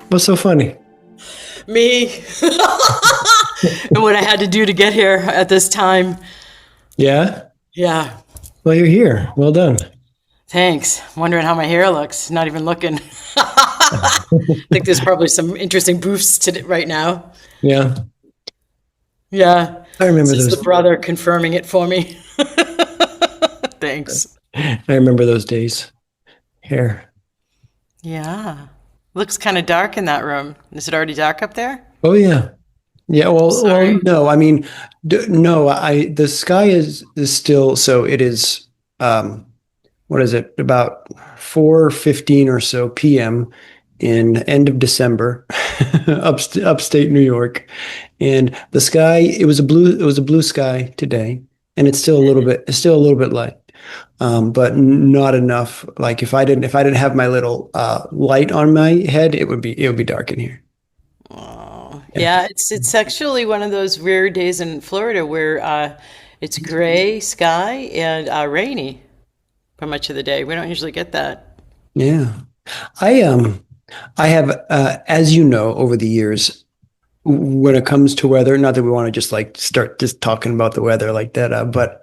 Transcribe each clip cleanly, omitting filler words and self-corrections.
What's so funny? Me. And what I had to do to get here at this time. Yeah? Yeah. Well, you're here. Well done. Thanks. Wondering how my hair looks. Not even looking. I think there's probably some interesting boosts to it right now. Yeah. Yeah. I remember This is those. the brother confirming it for me. Thanks. I remember those days. Hair. Yeah. Looks kind of dark in that room. Is it already dark up there? Oh yeah. Yeah. Well, Sorry. no. I mean, no. The sky is still. So it is. What is it? About 4:15 or so p.m. in end of December, upstate New York, and the sky. It was a blue. It was a blue sky today, and it's still a little bit. It's still a little bit light. But not enough. Like if I didn't have my little light on my head, it would be dark in here. Oh, Yeah. yeah. It's actually one of those rare days in Florida where it's gray sky and rainy for much of the day. We don't usually get that. Yeah. I I have as you know over the years when it comes to weather, not that we want to just like start just talking about the weather like that, but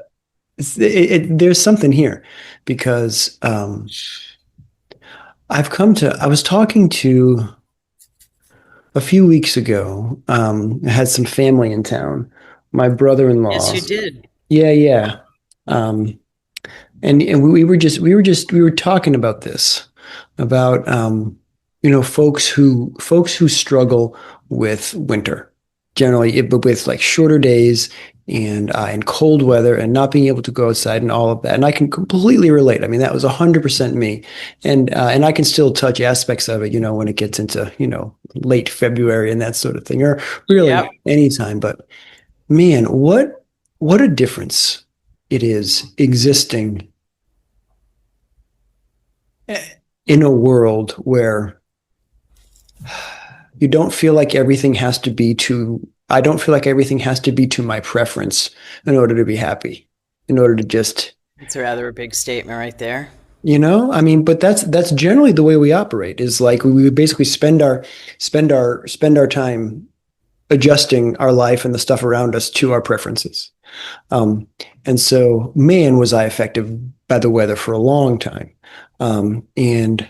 there's something here because I was talking to a few weeks ago. I had some family in town. My Yes, brother-in-law. you did. Yeah, yeah. Um, and we were talking about this about folks who struggle with winter generally, but with like shorter days and cold weather and not being able to go outside and all of that. And I can completely relate. I mean, that was 100% me, and I can still touch aspects of it, when it gets into late February and that sort of thing, or really Yep. anytime. But man, what a difference it is existing in a world where you don't feel like everything has to be to I don't feel like everything has to be to my preference in order to be happy, in order to just, It's rather a big statement right there. I mean, but that's generally the way we operate is like we basically spend our time adjusting our life and the stuff around us to our preferences. Um, and so, man, was I affected by the weather for a long time. And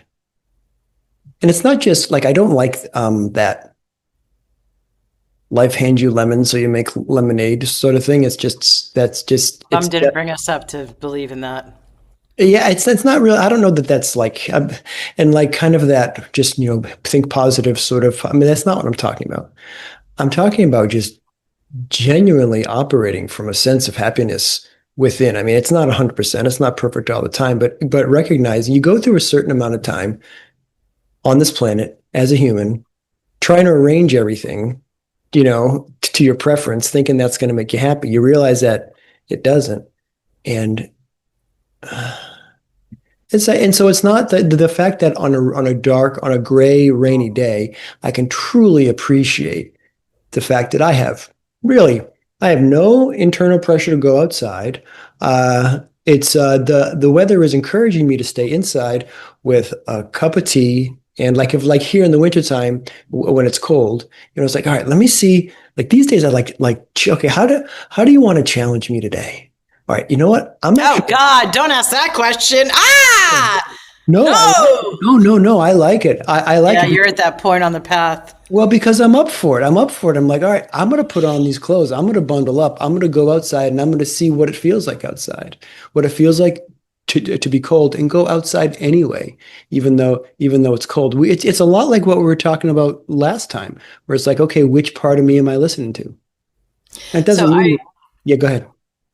it's not just like I don't like that life hands you lemons so you make lemonade sort of thing. Mom didn't bring us up to believe in that. Yeah, it's not real. I don't know that that's like and like kind of that just think positive sort of. I mean, that's not what I'm talking about. I'm talking about just genuinely operating from a sense of happiness within. I mean, it's not 100%. It's not perfect all the time, but recognizing you go through a certain amount of time on this planet as a human, trying to arrange everything, to your preference, thinking that's going to make you happy. You realize that it doesn't, and so it's not the fact that on a gray, rainy day, I can truly appreciate the fact that I have no internal pressure to go outside. It's the weather is encouraging me to stay inside with a cup of tea. And like if like here in the wintertime when it's cold, it's like, all right, let me see. Like these days I okay, how do you want to challenge me today? All right, you know what? Oh God, don't ask that question. Ah, No, no. no. I like it. I like Yeah, it. you're at that point on the path. Well, because I'm up for it. I'm up for it. I'm like, all right, I'm going to put on these clothes. I'm going to bundle up. I'm going to go outside and I'm going to see what it feels like outside, what it feels like to be cold and go outside anyway, even though it's cold. It's a lot like what we were talking about last time, where it's like, okay, which part of me am I listening to? And it So doesn't mean, yeah, go ahead.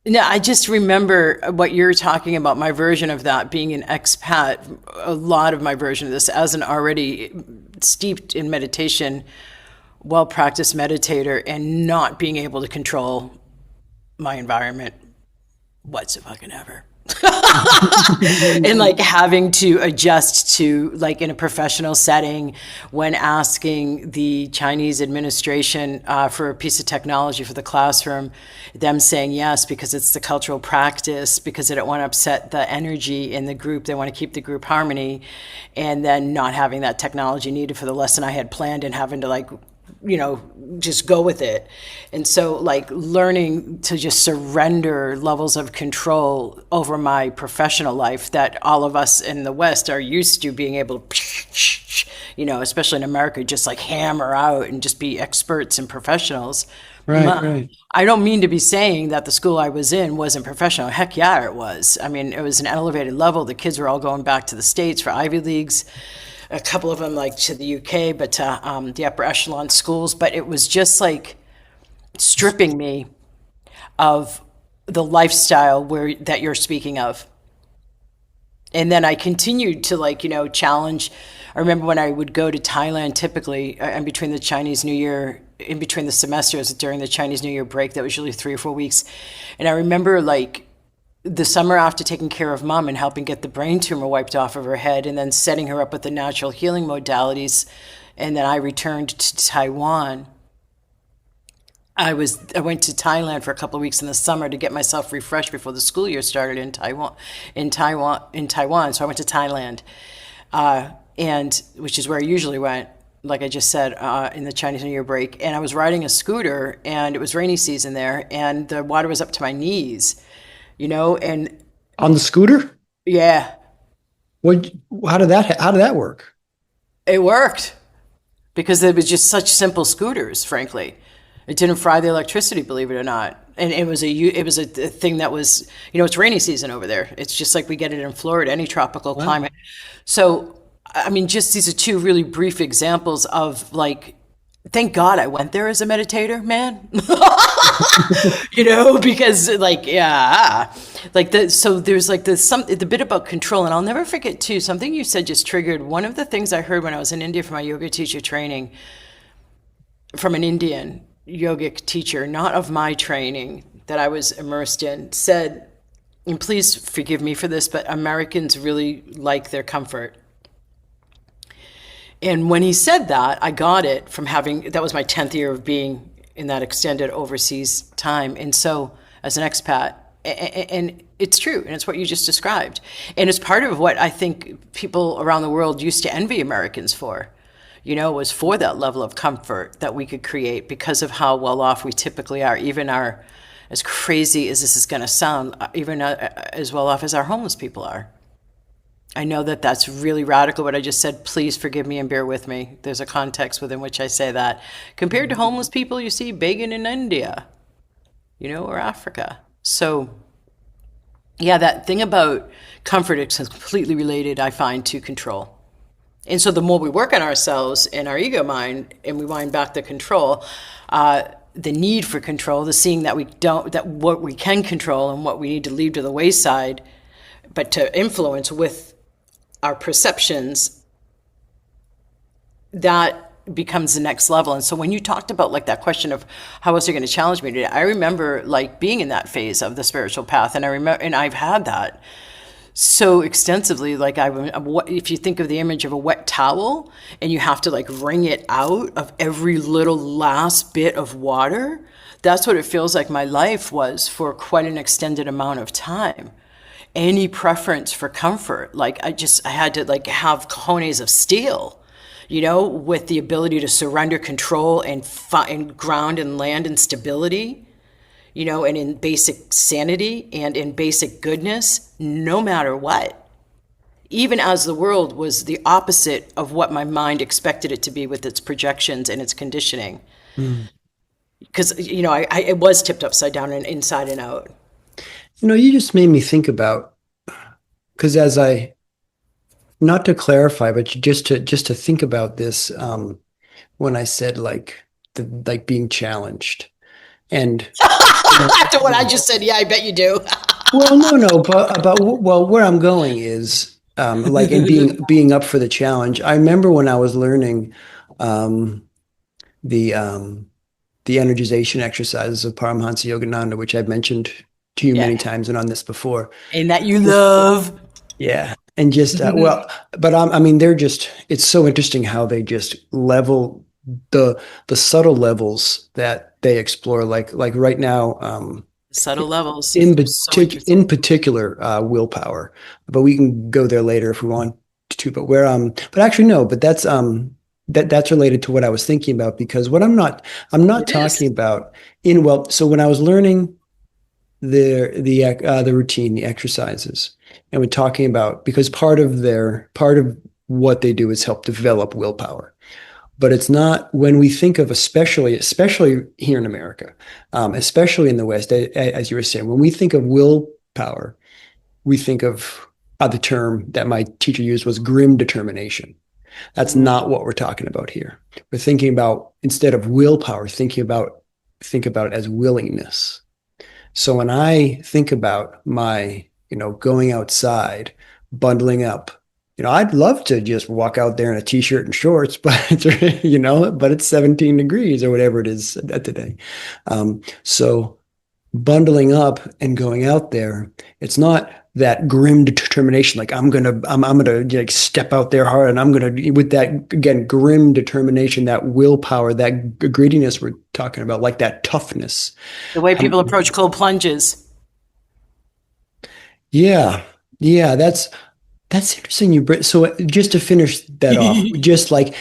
no, I just remember what you're talking about, my version of that being an expat, a lot of my version of this as an already steeped in meditation, well-practiced meditator and not being able to control my environment whatsoever. And like having to adjust to, like, in a professional setting, when asking the Chinese administration for a piece of technology for the classroom, them saying yes because it's the cultural practice, because they don't want to upset the energy in the group, they want to keep the group harmony, and then not having that technology needed for the lesson I had planned and having to, like, just go with it. And so, like, learning to just surrender levels of control over my professional life that all of us in the West are used to being able to, especially in America, just like hammer out and just be experts and professionals. Right, right. I don't mean to be saying that the school I was in wasn't professional. Heck yeah, it was. I mean, it was an elevated level. The kids were all going back to the States for Ivy Leagues, a couple of them like to the UK, but to the upper echelon schools. But it was just like stripping me of the lifestyle that you're speaking of. And then I continued to, like, challenge. I remember when I would go to Thailand, typically in between the Chinese New Year, in between the semesters during the Chinese New Year break, that was usually 3 or 4 weeks. And I remember, like, the summer after taking care of mom and helping get the brain tumor wiped off of her head and then setting her up with the natural healing modalities. And then I returned to Taiwan. I went to Thailand for a couple of weeks in the summer to get myself refreshed before the school year started in Taiwan. So I went to Thailand, and which is where I usually went, like I just said, in the Chinese New Year break. And I was riding a scooter, and it was rainy season there, and the water was up to my knees, and On the scooter? yeah, What, how did that work? it worked because it was just such simple scooters, frankly. It didn't fry the electricity, believe it or not. And it was a thing that was, it's rainy season over there. It's just like we get it in Florida, any tropical climate. So, I mean, just these are two really brief examples of, like, thank God I went there as a meditator, man. Because, like, yeah, like so there's like the bit about control. And I'll never forget too, something you said just triggered one of the things I heard when I was in India for my yoga teacher training from an Indian yogic teacher, not of my training that I was immersed in, said, and please forgive me for this, but Americans really like their comfort. And when he said that, I got it from that was my 10th year of being in that extended overseas time. And so, as an expat, and it's true, and it's what you just described. And it's part of what I think people around the world used to envy Americans for. Was for that level of comfort that we could create because of how well off we typically are, even as crazy as this is going to sound, even as well off as our homeless people are. I know that that's really radical, what I just said. Please forgive me and bear with me. There's a context within which I say that. Compared to homeless people you see begging in India, or Africa. So, yeah, that thing about comfort is completely related, I find, to control. And so the more we work on ourselves and our ego mind, and we wind back the control, the need for control, the seeing that what we can control and what we need to leave to the wayside, but to influence with our perceptions, that becomes the next level. And so when you talked about, like, that question of how else are you going to challenge me today, I remember, like, being in that phase of the spiritual path, and I've had that so extensively. Like, if you think of the image of a wet towel and you have to, like, wring it out of every little last bit of water, that's what it feels like my life was for quite an extended amount of time. Any preference for comfort, like, I had to, like, have cojones of steel, with the ability to surrender control and ground and land in stability, and in basic sanity and in basic goodness, no matter what. Even as the world was the opposite of what my mind expected it to be with its projections and its conditioning. Because, it was tipped upside down and inside and out. You just made me think about, because not to clarify, but just to think about this, when I said, like, like being challenged. And After what I just said, yeah, I bet you do. well, no, but where I'm going is, like, in being up for the challenge. I remember when I was learning the the energization exercises of Paramahansa Yogananda, which I've mentioned to you Yeah. many times and on this before. And that you love. Yeah. And just, well, but I mean, they're just, it's so interesting how they just level the subtle levels that they explore. Like right now, Subtle levels. So in interesting. particular, willpower, but we can go there later if we want to, but actually, no, but that's related to what I was thinking about because I'm not It is. talking about so when I was learning the routine, the exercises, and we're talking about because part of what they do is help develop willpower. But it's not when we think of especially here in America, especially in the West, as you were saying, when we think of willpower, we think of the term that my teacher used was grim determination. That's Mm. not what we're talking about here. We're thinking about instead of willpower, think about it as willingness. So when I think about my, going outside, bundling up, I'd love to just walk out there in a t-shirt and shorts, but but it's 17 degrees or whatever it is today. So bundling up and going out there, it's not that grim determination, like I'm gonna like step out there hard and I'm gonna with that again grim determination, that willpower, that greediness we're talking about, like that toughness. The way Um, people approach cold plunges. Yeah, yeah, that's interesting. So just to finish that off, just like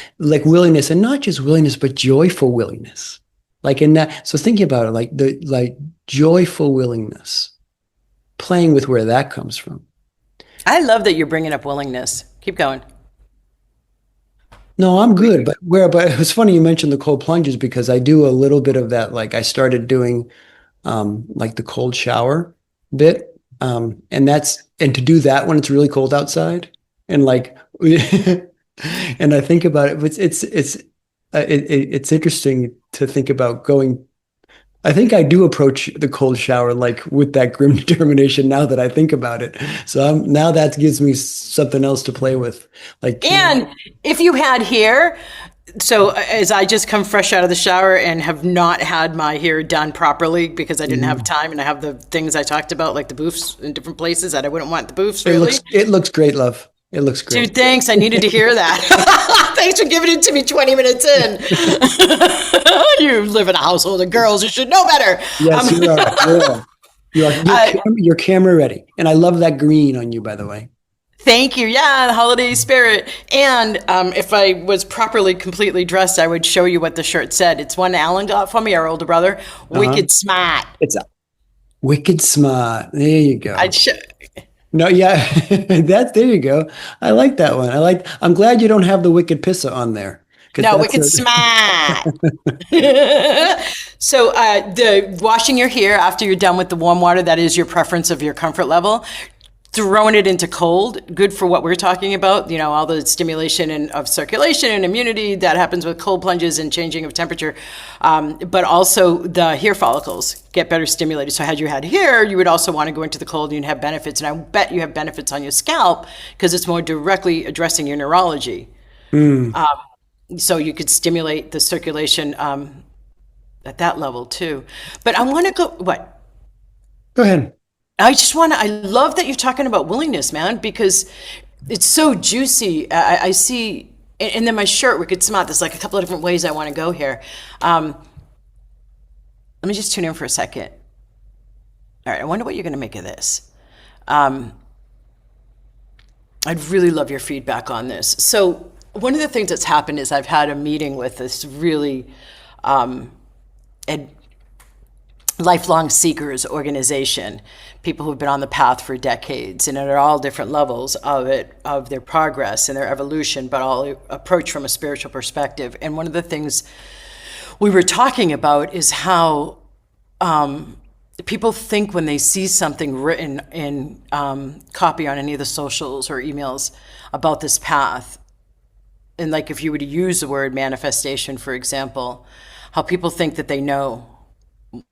willingness, and not just willingness, but joyful willingness. Like in that, so thinking about it, like the like joyful willingness, playing with where that comes from. I love that you're bringing up willingness. Keep going. No, I'm good, but it was funny you mentioned the cold plunges because I do a little bit of that. Like I started doing like the cold shower bit. And to do that when it's really cold outside and like, and I think about it, but it's interesting to think about going. I think I do approach the cold shower like with that grim determination now that I think about it. So now that gives me something else to play with. Like, And if you had hair, so as I just come fresh out of the shower and have not had my hair done properly because I didn't have time and I have the things I talked about, like the boofs in different places that I wouldn't want the boofs really. it looks great, love. It looks Dude, great. thanks. I needed to hear that. Thanks for giving it to me 20 minutes in. You live in a household of girls. You should know better. Yes, you are. Uh, You're camera ready. And I love that green on you, by the way. Thank you. Yeah, the holiday spirit. And if I was properly, completely dressed, I would show you what the shirt said. It's one Alan got for me, our older brother. Uh-huh. Wicked smart. It's a wicked smart. There you go. I'd show. No, yeah, there you go. I like that one. I'm glad you don't have the wicked pissa on there. Because No, that's wicked smart. So the washing your hair after you're done with the warm water, that is your preference of your comfort level. Throwing it into cold, good for what we're talking about, all the stimulation of circulation and immunity that happens with cold plunges and changing of temperature. But also the hair follicles get better stimulated. So had you had hair, you would also want to go into the cold and you'd have benefits. And I bet you have benefits on your scalp because it's more directly addressing your neurology. So you could stimulate the circulation at that level too. But I want to go, what? Go ahead. I love that you're talking about willingness, man, because it's so juicy. I see, and then my shirt, Wicked Smart, there's like a couple of different ways I want to go here. Let me just tune in for a second. All right, I wonder what you're going to make of this. I'd really love your feedback on this. So one of the things that's happened is I've had a meeting with this really lifelong seekers organization, people who've been on the path for decades and at all different levels of their progress and their evolution, but all approach from a spiritual perspective. And one of the things we were talking about is how people think when they see something written in copy on any of the socials or emails about this path, and like if you were to use the word manifestation, for example, how people think that they know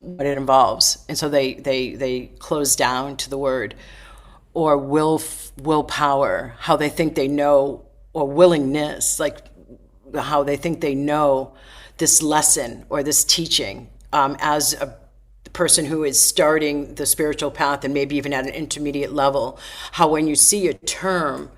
what it involves, and so they close down to the word, or willpower, how they think they know, or willingness, like how they think they know this lesson or this teaching as a person who is starting the spiritual path and maybe even at an intermediate level, how when you see a term,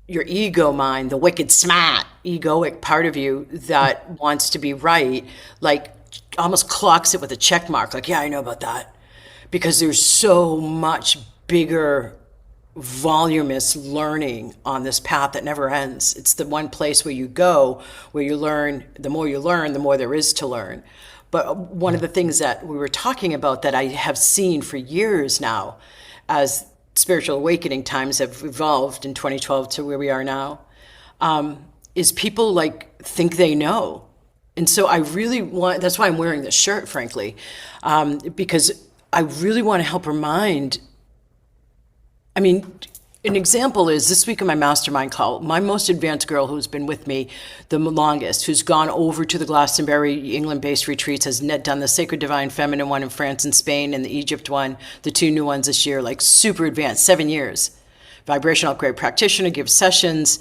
your ego mind, the wicked smart egoic part of you that wants to be right, like almost clocks it with a check mark, like, yeah, I know about that. Because there's so much bigger, voluminous learning on this path that never ends. It's the one place where you go, where you learn, the more you learn, the more there is to learn. But one of the things that we were talking about that I have seen for years now, as spiritual awakening times have evolved in 2012 to where we are now, is people like think they know. And so I really want, that's why I'm wearing this shirt, frankly, because I really want to help remind. I mean, an example is this week in my mastermind call, my most advanced girl who's been with me the longest, who's gone over to the Glastonbury, England-based retreats, has done the Sacred Divine Feminine one in France and Spain and the Egypt one, the 2 new ones this year, like super advanced, 7 years. Vibrational upgrade practitioner, gives sessions,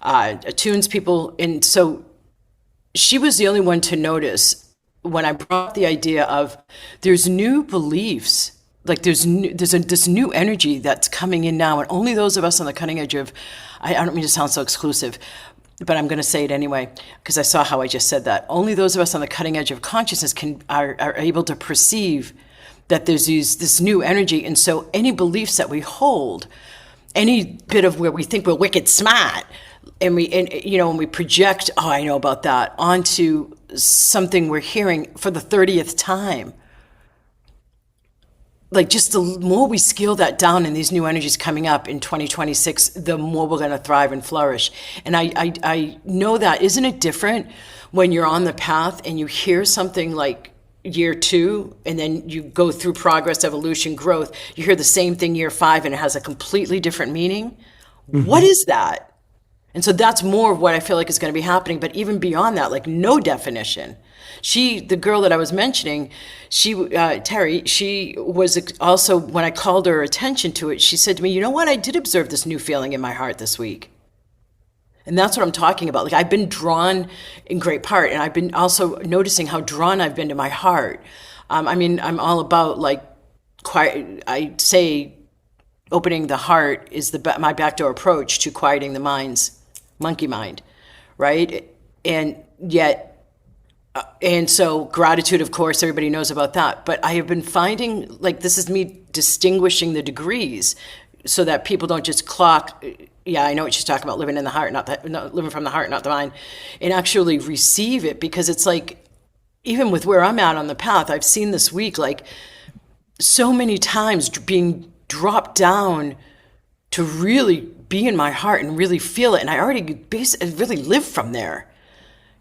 attunes people. And so she was the only one to notice when I brought the idea of there's new beliefs, like there's this new energy that's coming in now, and only those of us on the cutting edge of, I don't mean to sound so exclusive, but I'm going to say it anyway because I saw how I just said that. Only those of us on the cutting edge of consciousness are able to perceive that there's this new energy, and so any beliefs that we hold, any bit of where we think we're wicked smart, and when we project, oh, I know about that, onto something we're hearing for the 30th time. Like just the more we scale that down and these new energies coming up in 2026, the more we're going to thrive and flourish. And I know that. Isn't it different when you're on the path and you hear something like year 2 and then you go through progress, evolution, growth, you hear the same thing year 5 and it has a completely different meaning? Mm-hmm. What is that? And so that's more of what I feel like is going to be happening. But even beyond that, like no definition. The girl that I was mentioning, Terry, she was also, when I called her attention to it, she said to me, you know what? I did observe this new feeling in my heart this week. And that's what I'm talking about. Like I've been drawn in great part, and I've been also noticing how drawn I've been to my heart. I mean, I'm all about like, I say opening the heart is my backdoor approach to quieting the mind's monkey mind, right? And yet, and so gratitude, of course, everybody knows about that. But I have been finding, like, this is me distinguishing the degrees so that people don't just clock, yeah, I know what she's talking about, living in the heart, not living from the heart, not the mind, and actually receive it. Because it's like, even with where I'm at on the path, I've seen this week, like, so many times being dropped down to really be in my heart and really feel it. And I already basically really live from there.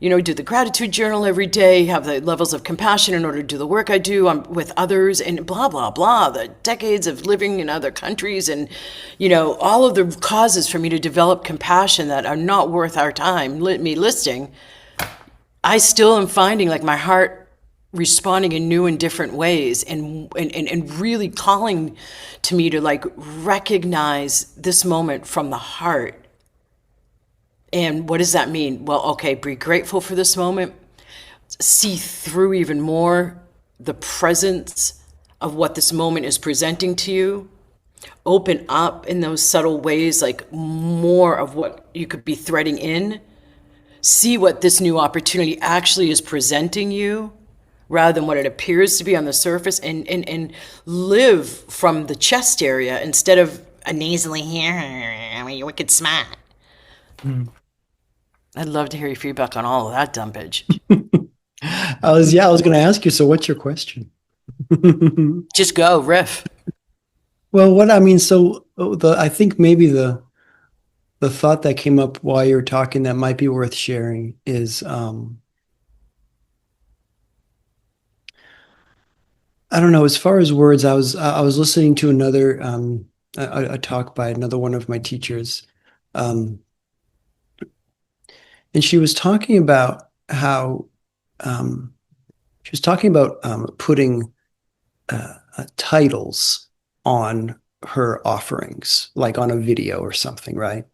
You know, do the gratitude journal every day, have the levels of compassion in order to do the work I do with others, and blah, blah, blah, the decades of living in other countries and, you know, all of the causes for me to develop compassion that are not worth our time, me listing. I still am finding like my heart responding in new and different ways and really calling to me to like recognize this moment from the heart. And what does that mean? Well, okay, be grateful for this moment. See through even more the presence of what this moment is presenting to you. Open up in those subtle ways, like more of what you could be threading in. See what this new opportunity actually is presenting you rather than what it appears to be on the surface, and live from the chest area instead of a nasally here. I mean, you're wicked smart. Mm. I'd love to hear your feedback on all of that dumpage. I was going to ask you, so what's your question? Just go, riff. Well, I think maybe the thought that came up while you were talking that might be worth sharing is, I don't know, as far as words, I was listening to another, a talk by another one of my teachers, and she was talking about how putting titles on her offerings, like on a video or something, right?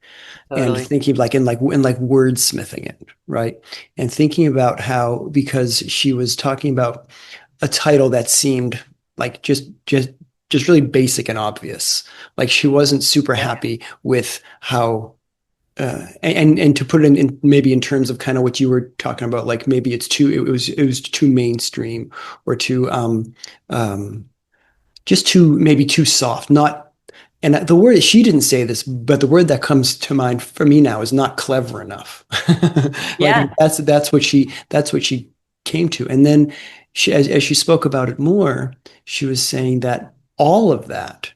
Totally. And thinking like in wordsmithing it, right? And thinking about how, because she was talking about a title that seemed like just really basic and obvious. Like she wasn't super happy with how and to put it in maybe in terms of kind of what you were talking about, like maybe it was too mainstream or too just too maybe too soft. Not and the word she didn't say this, but the word that comes to mind for me now is not clever enough. Like Yeah. that's what she came to. And then as she spoke about it more, she was saying that all of that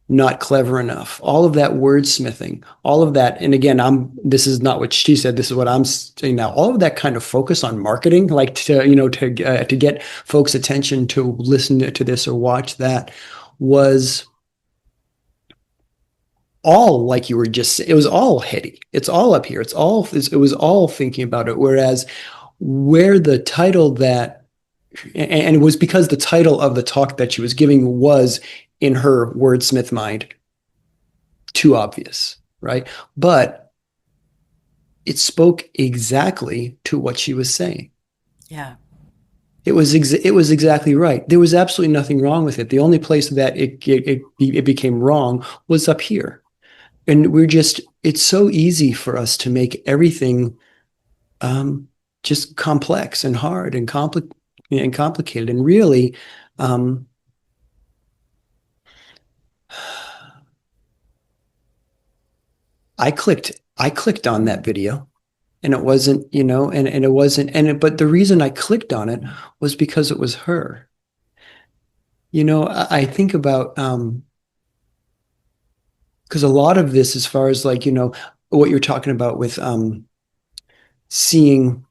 not clever enough. All of that wordsmithing, all of that. And again, this is not what she said. This is what I'm saying now. All of that kind of focus on marketing, like to get folks' attention to listen to this or watch that, was all like you were just. It was all heady. It's all up here. It was all thinking about it. Whereas where the title that and it was because the title of the talk that she was giving was in her wordsmith mind too obvious, right? But it spoke exactly to what she was saying. Yeah. It was exactly right. There was absolutely nothing wrong with it. The only place that it became wrong was up here. And it's so easy for us to make everything just complex and hard and complicated. And really, um, I clicked on that video and it wasn't, and it wasn't, but the reason I clicked on it was because it was her. I think about, because a lot of this, as far as like, what you're talking about with, seeing,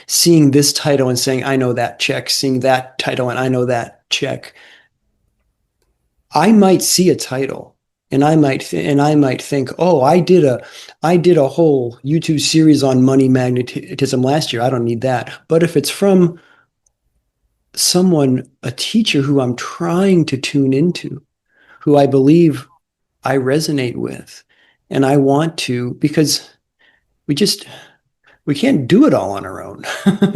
seeing this title and saying, I know that check, seeing that title and I know that check. I might see a title and I might think, oh, I did a whole YouTube series on money magnetism last year. I don't need that. But if it's from someone, a teacher who I'm trying to tune into, who I believe I resonate with, and I want to, because we just we can't do it all on our own. I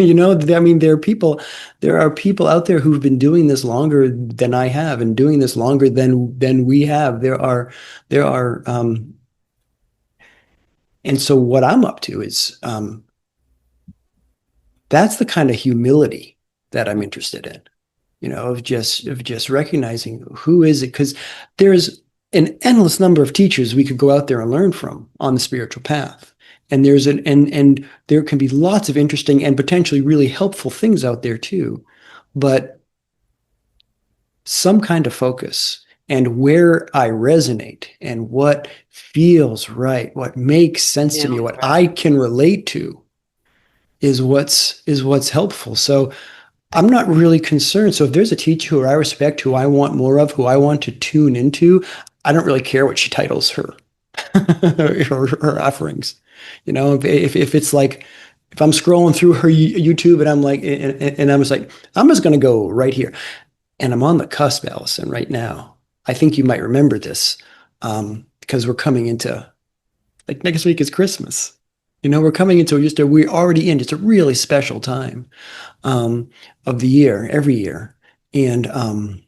mean, there are people out there who've been doing this longer than I have and doing this longer than we have. There are and so what I'm up to is that's the kind of humility that I'm interested in, of just recognizing who is it, because there's an endless number of teachers we could go out there and learn from on the spiritual path. And there can be lots of interesting and potentially really helpful things out there too. But some kind of focus and where I resonate and what feels right, what makes sense to me, Feels what right. I can relate to is what's helpful. So I'm not really concerned. So if there's a teacher who I respect, who I want more of, who I want to tune into, I don't really care what she titles her her offerings. If it's like if I'm scrolling through her YouTube and I'm like, and I'm just like, I'm just going to go right here, and I'm on the cusp, Allison, right now. I think you might remember this because we're coming into like next week is Christmas. We're coming into we're already in just a really special time of the year, every year. And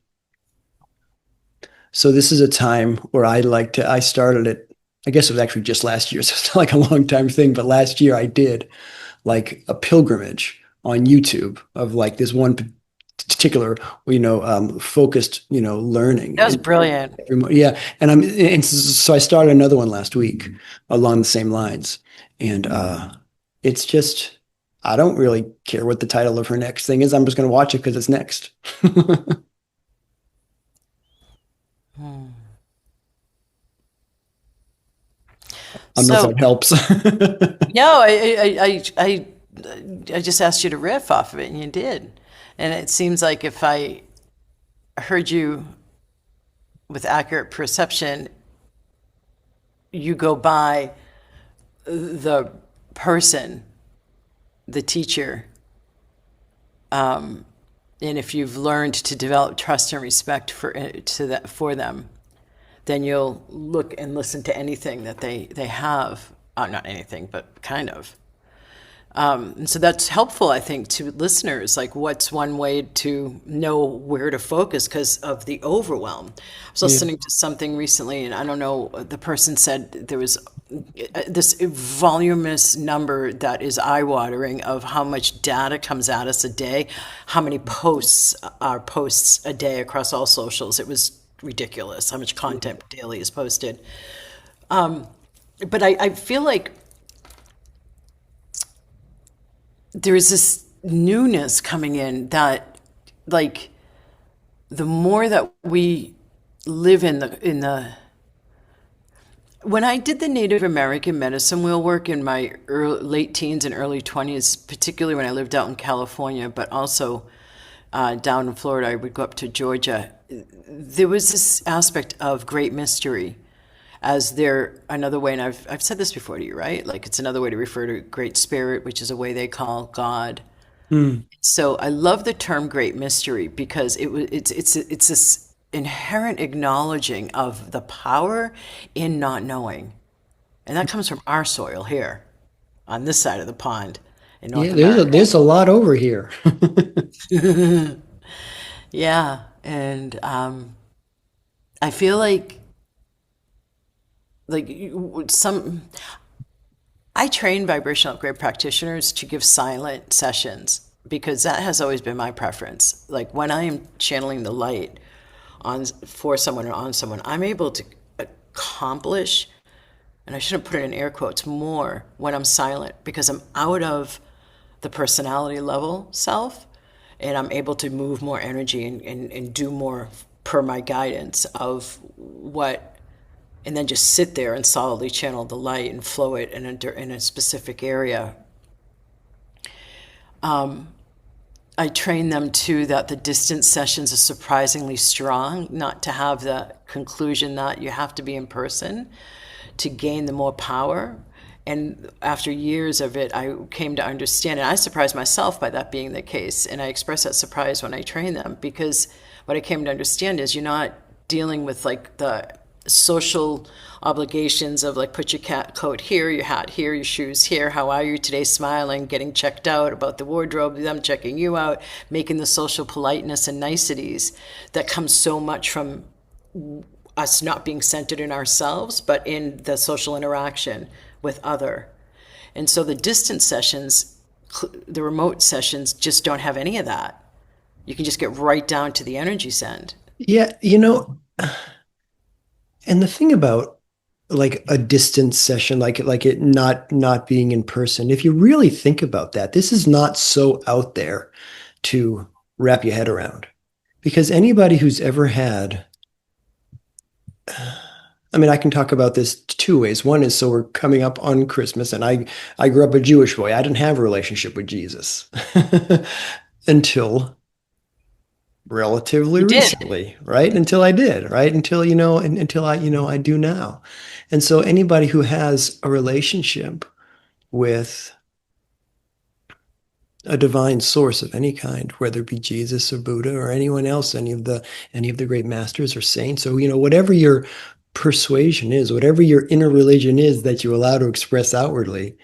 so this is a time where I started it. I guess it was actually just last year, so it's not like a long time thing, but last year I did like a pilgrimage on YouTube of like this one particular, focused, learning. That was brilliant. Yeah. And so I started another one last week along the same lines. And it's just, I don't really care what the title of her next thing is. I'm just going to watch it because it's next. I don't know if So that helps. no, I just asked you to riff off of it, and you did. And it seems like if I heard you with accurate perception, you go by the person, the teacher, and if you've learned to develop trust and respect for them, then you'll look and listen to anything that they have. Not anything, but kind of. And so that's helpful, I think, to listeners. Like, what's one way to know where to focus because of the overwhelm? I was Yeah. listening to something recently, and I don't know, the person said there was this voluminous number that is eye-watering of how much data comes at us a day, how many posts are posts a day across all socials. It was ridiculous how much content daily is posted. But I feel like there's this newness coming in that, like, the more that we live in the when I did the Native American medicine wheel work in my late teens and early 20s, particularly when I lived out in California, but also down in Florida, I would go up to Georgia. There was this aspect of great mystery as there another way, and I've said this before to you, right? Like, it's another way to refer to Great Spirit, which is a way they call God. Mm. So I love the term great mystery because it's this inherent acknowledging of the power in not knowing. And that comes from our soil here on this side of the pond in North Yeah, there's a America. there's a lot over here. Yeah. And I feel like some I train vibrational upgrade practitioners to give silent sessions because that has always been my preference. Like, when I am channeling the light on for someone or on someone, I'm able to accomplish, and I shouldn't put it in air quotes, more when I'm silent because I'm out of the personality level self, and I'm able to move more energy and do more per my guidance of what, and then just sit there and solidly channel the light and flow it in a specific area. I train them too that the distance sessions are surprisingly strong, not to have the conclusion that you have to be in person to gain the more power. And after years of it, I came to understand, and I surprised myself by that being the case. And I express that surprise when I train them because what I came to understand is you're not dealing with like the social obligations of like put your cat coat here, your hat here, your shoes here, how are you today, smiling, getting checked out about the wardrobe, them checking you out, making the social politeness and niceties that comes so much from us not being centered in ourselves, but in the social interaction with other. And so the distance sessions, the remote sessions just don't have any of that. You can just get right down to the energy send. Yeah, and the thing about like a distance session, like it not being in person, if you really think about that, this is not so out there to wrap your head around. Because anybody who's ever had, I mean, I can talk about this two ways. One is, so we're coming up on Christmas, and I grew up a Jewish boy. I didn't have a relationship with Jesus until relatively You did. recently, right? Until I did, right? Until, until I do now. And so anybody who has a relationship with a divine source of any kind, whether it be Jesus or Buddha or anyone else, any of the great masters or saints, or whatever your persuasion is, whatever your inner religion is that you allow to express outwardly,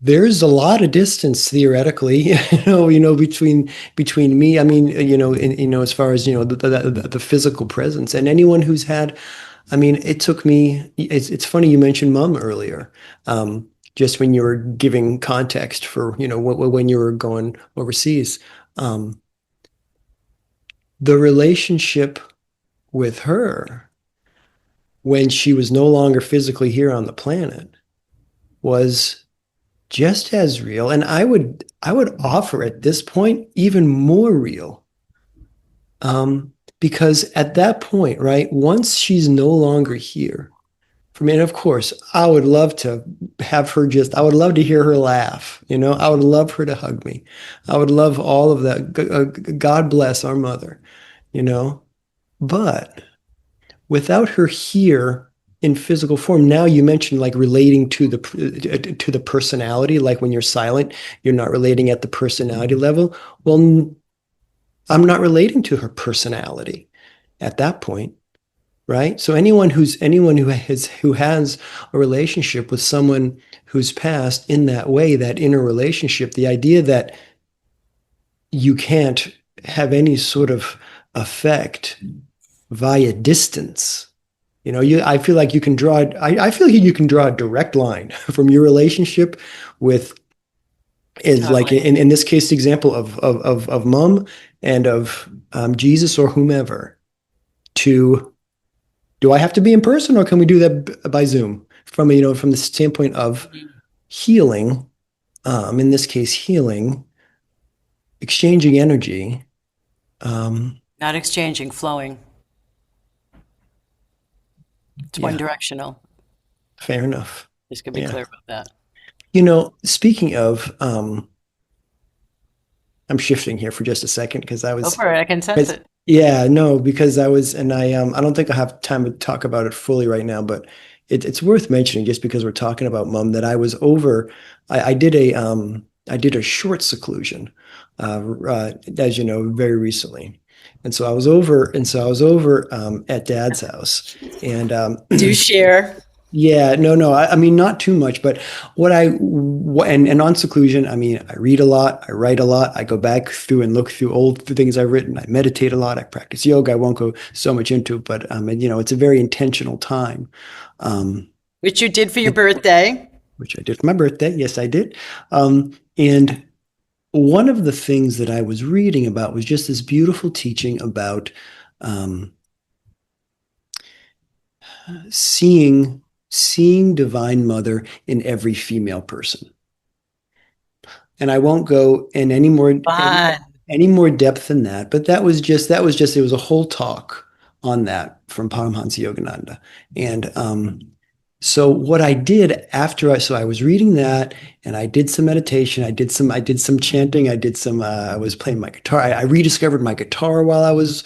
there's a lot of distance theoretically, between me. I mean, as far as the physical presence, and anyone who's had. I mean, it took me. It's funny you mentioned mom earlier. Just when you were giving context for when you were going overseas, the relationship with her when she was no longer physically here on the planet was just as real, and I would offer at this point even more real, because at that point, right, once she's no longer here for me, and of course I would love to have her, I would love to hear her laugh, I would love her to hug me, I would love all of that. God bless our mother, but without her here in physical form. Now you mentioned like relating to the personality, like when you're silent, you're not relating at the personality level. Well, I'm not relating to her personality at that point. right? So anyone who has a relationship with someone who's passed in that way, that inner relationship, the idea that you can't have any sort of effect via distance. I feel like you can draw, I feel like you can draw a direct line from your relationship with, is like Totally. in this case, the example of mom and of Jesus or whomever, to, do I have to be in person or can we do that by Zoom? From the standpoint of healing, in this case, healing, exchanging energy. Um, Not exchanging, flowing. It's one yeah, directional. fair enough. Just gonna be Yeah. clear about that. Speaking of, I'm shifting here for just a second because Go for it. I can sense it. yeah, no, because I don't think I have time to talk about it fully right now, but it's worth mentioning just because we're talking about mom that I was over, I did a short seclusion, as you know, very recently. And so I was over at dad's house and, Do share. yeah, no, no. I mean, not too much, but and on seclusion, I mean, I read a lot, I write a lot, I go back through and look through old things I've written. I meditate a lot, I practice yoga. I won't go so much into it, but it's a very intentional time, um, Which you did for your birthday. which I did for my birthday. Yes, I did. And one of the things that I was reading about was just this beautiful teaching about um, seeing Divine Mother in every female person. And I won't go in Fun. any more depth than that. But that was just it was a whole talk on that from Paramhansa Yogananda. And so what I did after I was reading that and I did some meditation, I did some chanting, I was playing my guitar. I rediscovered my guitar while I was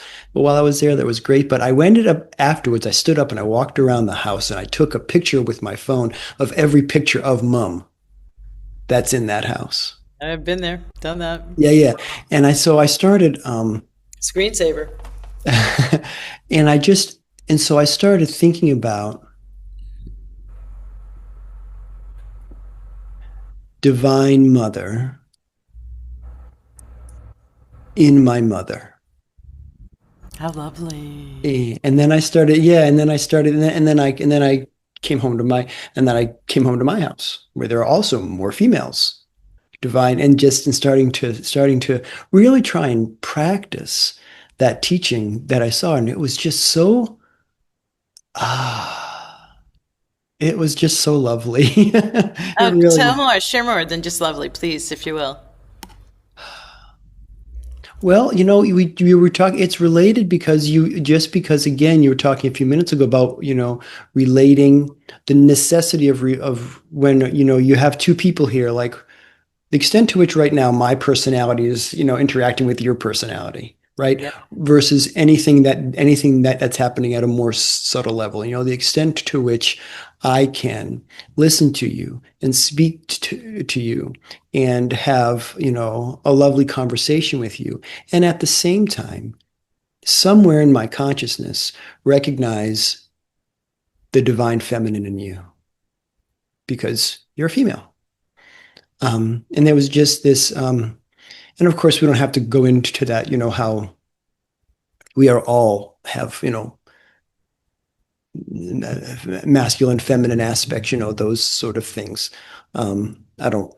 there. That was great. But I ended up afterwards, I stood up and I walked around the house and I took a picture with my phone of every picture of mom that's in that house. I've been there, done that. Yeah, yeah. So I started, Screensaver. and so I started thinking about Divine Mother in my mother. How lovely. And then I started, yeah, and then I started, and then I came home to my, and then I came home to my house where there are also more females, divine, and just in starting to really try and practice that teaching that I saw, and it was just so, ah, it was just so lovely. It Tell really, more, share more than just lovely, please, if you will. well, we were talking, it's related because again, you were talking a few minutes ago about, relating the necessity of when, you have two people here, like the extent to which right now my personality is, interacting with your personality, right? Yep. Versus anything that's happening at a more subtle level, the extent to which I can listen to you and speak to you and have, a lovely conversation with you. And at the same time, somewhere in my consciousness, recognize the divine feminine in you because you're a female. And there was just this, and of course, we don't have to go into that, how we are all have, masculine, feminine aspects, those sort of things. I don't,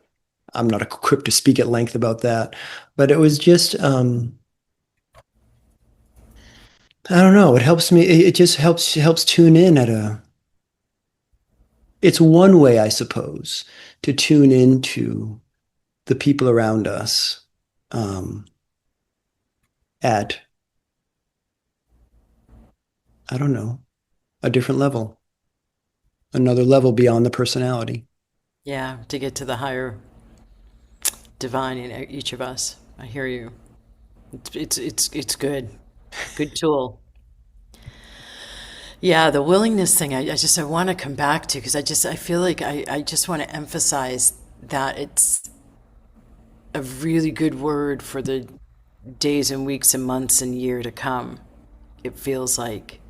I'm not equipped to speak at length about that, but it was just, I don't know. It helps me. It just helps tune in it's one way, I suppose, to tune into the people around us, um, at, I don't know, a different level, another level beyond the personality. Yeah, to get to the higher divine in each of us. I hear you. It's good. Good tool. Yeah, the willingness thing, I want to come back to because I feel like I just want to emphasize that it's a really good word for the days and weeks and months and year to come. It feels like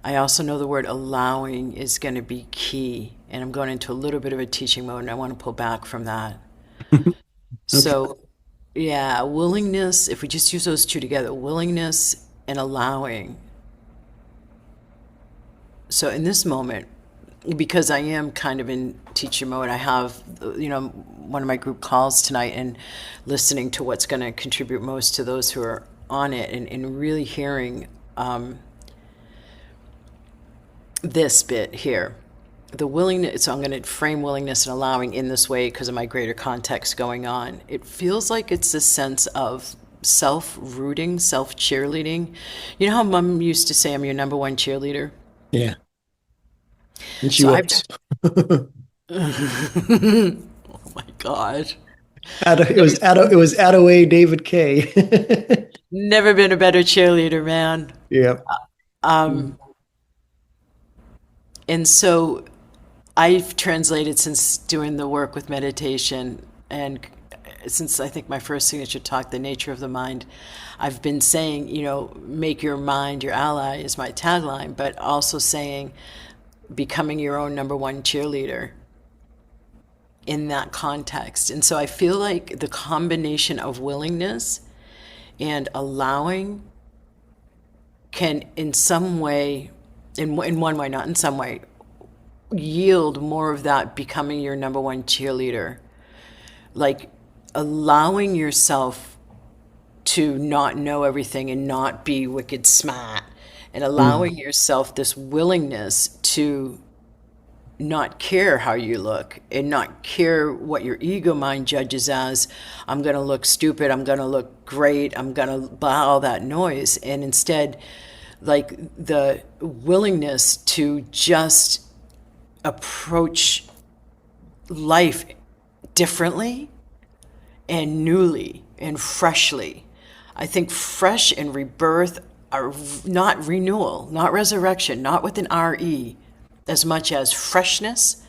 I also know the word allowing is going to be key. And I'm going into a little bit of a teaching mode, and I want to pull back from that. Okay. So, yeah, willingness, if we just use those two together, willingness and allowing. So, in this moment, because I am kind of in teacher mode, I have, one of my group calls tonight and listening to what's going to contribute most to those who are on it, and really hearing this bit here. The willingness, so I'm going to frame willingness and allowing in this way because of my greater context going on. It feels like it's a sense of self-rooting, self-cheerleading. You know how mom used to say, I'm your number one cheerleader? Yeah. And she So I've, was. oh my God. It was Attaway David K. Never been a better cheerleader, man. Yeah. And so I've translated since doing the work with meditation, and since I think my first signature talk, The Nature of the Mind, I've been saying, make your mind your ally is my tagline, but also saying becoming your own number one cheerleader in that context. And so I feel like the combination of willingness and allowing can in some way, in one way, not in some way, yield more of that becoming your number one cheerleader. Like allowing yourself to not know everything and not be wicked smart, and allowing yourself this willingness to not care how you look and not care what your ego mind judges as, I'm going to look stupid, I'm going to look great, I'm going to blah, all that noise. And instead, like the willingness to just approach life differently and newly and freshly. I think fresh and rebirth are not renewal, not resurrection, not with an RE, as much as freshness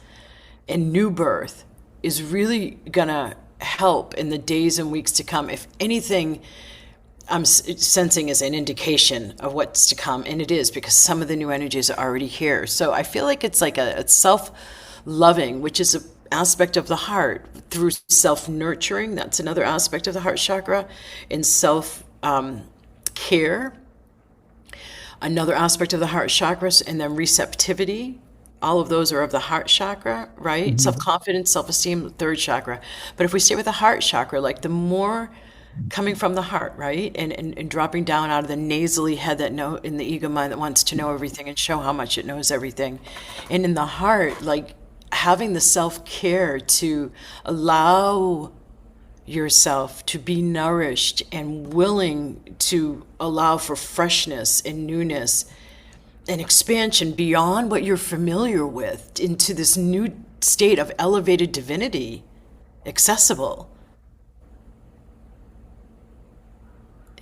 and new birth is really gonna help in the days and weeks to come. If anything, I'm sensing is an indication of what's to come, and it is, because some of the new energies are already here. So I feel like it's like a self-loving, which is an aspect of the heart, through self-nurturing. That's another aspect of the heart chakra, and self-care. Another aspect of the heart chakras, and then receptivity. All of those are of the heart chakra, right? Self-confidence, self-esteem, third chakra. But if we stay with the heart chakra, like the more coming from the heart, right? And dropping down out of the nasally head that in the ego mind that wants to know everything and show how much it knows everything. And in the heart, like having the self-care to allow yourself to be nourished and willing to allow for freshness and newness and expansion beyond what you're familiar with into this new state of elevated divinity, accessible.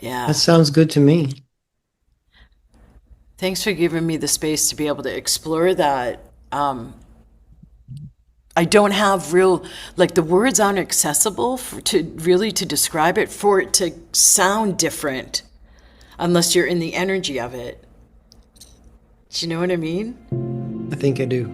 Yeah. That sounds good to me. Thanks for giving me the space to be able to explore that. I don't have real, like the words aren't accessible to describe it, for it to sound different unless you're in the energy of it. Do you know what I mean? I think I do.